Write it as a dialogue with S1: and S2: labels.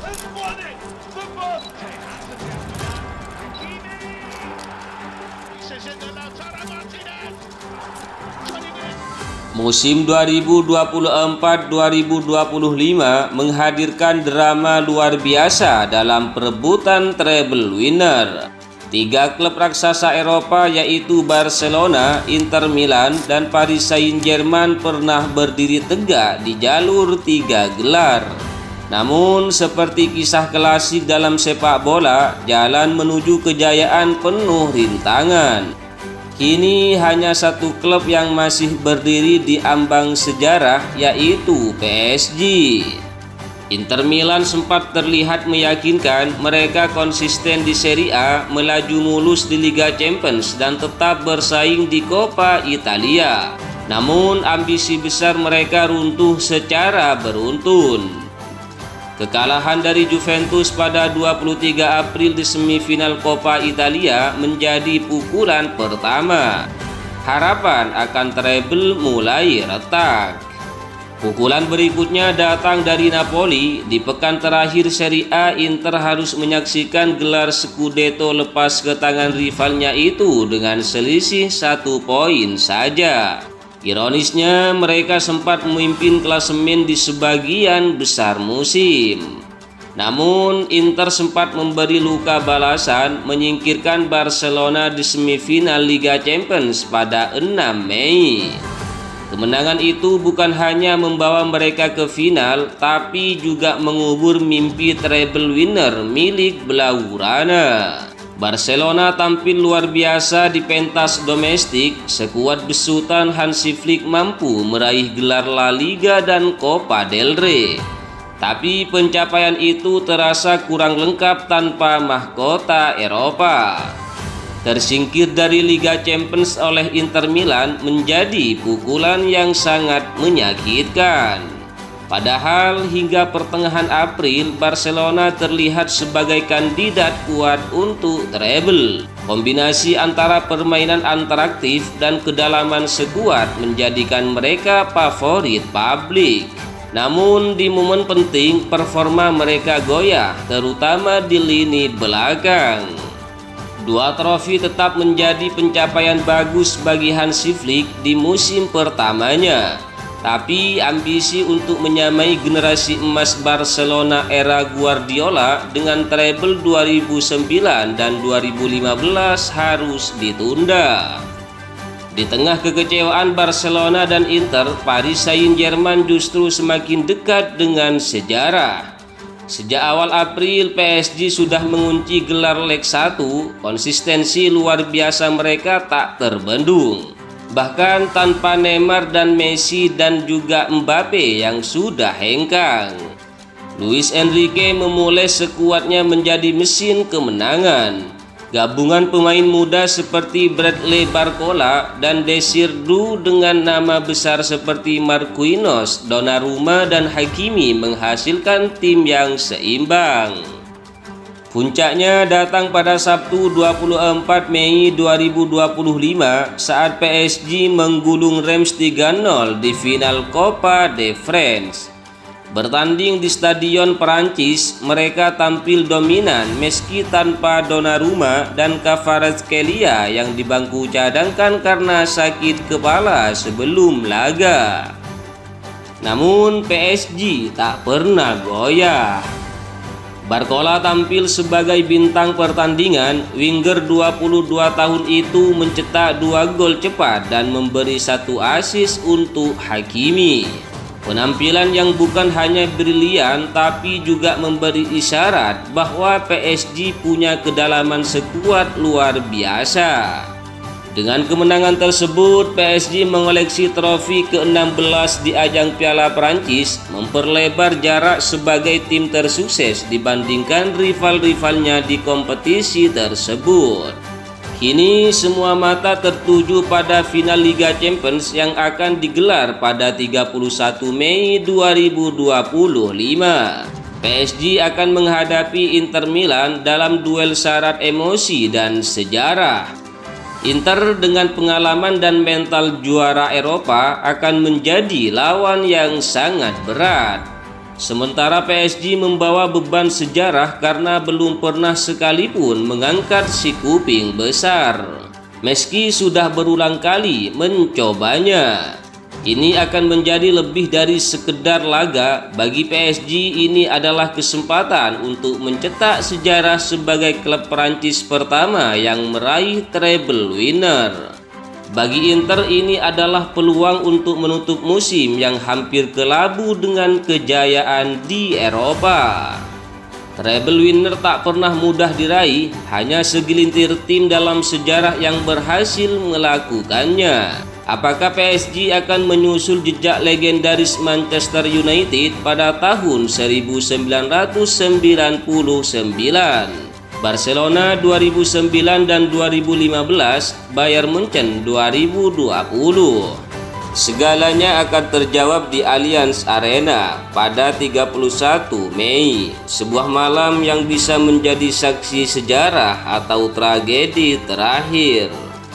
S1: has won it for Monte. Hakimi. This is in the Lautaro Martinez. 20 minutes.
S2: Musim 2024-2025 menghadirkan drama luar biasa dalam perebutan treble winner. Tiga klub raksasa Eropa yaitu Barcelona, Inter Milan, dan Paris Saint-Germain pernah berdiri tegak di jalur tiga gelar. Namun seperti kisah klasik dalam sepak bola, jalan menuju kejayaan penuh rintangan. Kini hanya satu klub yang masih berdiri di ambang sejarah, yaitu PSG. Inter Milan sempat terlihat meyakinkan. Mereka konsisten di Serie A, melaju mulus di Liga Champions, dan tetap bersaing di Coppa Italia. Namun ambisi besar mereka runtuh secara beruntun. Kekalahan dari Juventus pada 23 April di semifinal Coppa Italia menjadi pukulan pertama. Harapan akan treble mulai retak. Pukulan berikutnya datang dari Napoli. Di pekan terakhir Serie A, Inter harus menyaksikan gelar Scudetto lepas ke tangan rivalnya itu dengan selisih 1 poin saja. Ironisnya, mereka sempat memimpin klasemen di sebagian besar musim. Namun, Inter sempat memberi luka balasan, menyingkirkan Barcelona di semifinal Liga Champions pada 6 Mei. Kemenangan itu bukan hanya membawa mereka ke final, tapi juga mengubur mimpi treble winner milik Blaugrana. Barcelona tampil luar biasa di pentas domestik. Sekuat besutan, Hansi Flick mampu meraih gelar La Liga dan Copa del Rey. Tapi pencapaian itu terasa kurang lengkap tanpa mahkota Eropa. Tersingkir dari Liga Champions oleh Inter Milan menjadi pukulan yang sangat menyakitkan. Padahal hingga pertengahan April, Barcelona terlihat sebagai kandidat kuat untuk treble. Kombinasi antara permainan interaktif dan kedalaman skuad menjadikan mereka favorit publik. Namun di momen penting, performa mereka goyah, terutama di lini belakang. Dua trofi tetap menjadi pencapaian bagus bagi Hansi Flick di musim pertamanya. Tapi ambisi untuk menyamai generasi emas Barcelona era Guardiola dengan treble 2009 dan 2015 harus ditunda. Di tengah kekecewaan Barcelona dan Inter, Paris Saint-Germain justru semakin dekat dengan sejarah. Sejak awal April, PSG sudah mengunci gelar leg 1. Konsistensi luar biasa mereka tak terbendung. Bahkan tanpa Neymar dan Messi dan juga Mbappe yang sudah hengkang. Luis Enrique memulai sekuatnya menjadi mesin kemenangan. Gabungan pemain muda seperti Bradley Barcola dan Desir Du dengan nama besar seperti Marquinhos, Donnarumma, dan Hakimi menghasilkan tim yang seimbang. Puncaknya datang pada Sabtu 24 Mei 2025 saat PSG menggulung Reims 3-0 di final Copa de France. Bertanding di Stadion Perancis, mereka tampil dominan meski tanpa Donnarumma dan Kvaratskhelia yang di bangku cadangkan karena sakit kepala sebelum laga. Namun PSG tak pernah goyah. Barcola tampil sebagai bintang pertandingan. Winger 22 tahun itu mencetak 2 gol cepat dan memberi 1 assist untuk Hakimi. Penampilan yang bukan hanya brilian tapi juga memberi isyarat bahwa PSG punya kedalaman skuad luar biasa. Dengan kemenangan tersebut, PSG mengoleksi trofi ke-16 di ajang Piala Prancis, memperlebar jarak sebagai tim tersukses dibandingkan rival-rivalnya di kompetisi tersebut. Kini semua mata tertuju pada final Liga Champions yang akan digelar pada 31 Mei 2025. PSG akan menghadapi Inter Milan dalam duel syarat emosi dan sejarah. Inter dengan pengalaman dan mental juara Eropa akan menjadi lawan yang sangat berat. Sementara PSG membawa beban sejarah karena belum pernah sekalipun mengangkat si kuping besar. Meski sudah berulang kali mencobanya. Ini akan menjadi lebih dari sekedar laga. Bagi PSG ini adalah kesempatan untuk mencetak sejarah sebagai klub Prancis pertama yang meraih treble winner. Bagi Inter ini adalah peluang untuk menutup musim yang hampir kelabu dengan kejayaan di Eropa. Treble winner tak pernah mudah diraih, hanya segelintir tim dalam sejarah yang berhasil melakukannya. Apakah PSG akan menyusul jejak legendaris Manchester United pada tahun 1999? Barcelona 2009 dan 2015, Bayern Munchen 2020. Segalanya akan terjawab di Allianz Arena pada 31 Mei, sebuah malam yang bisa menjadi saksi sejarah atau tragedi terakhir.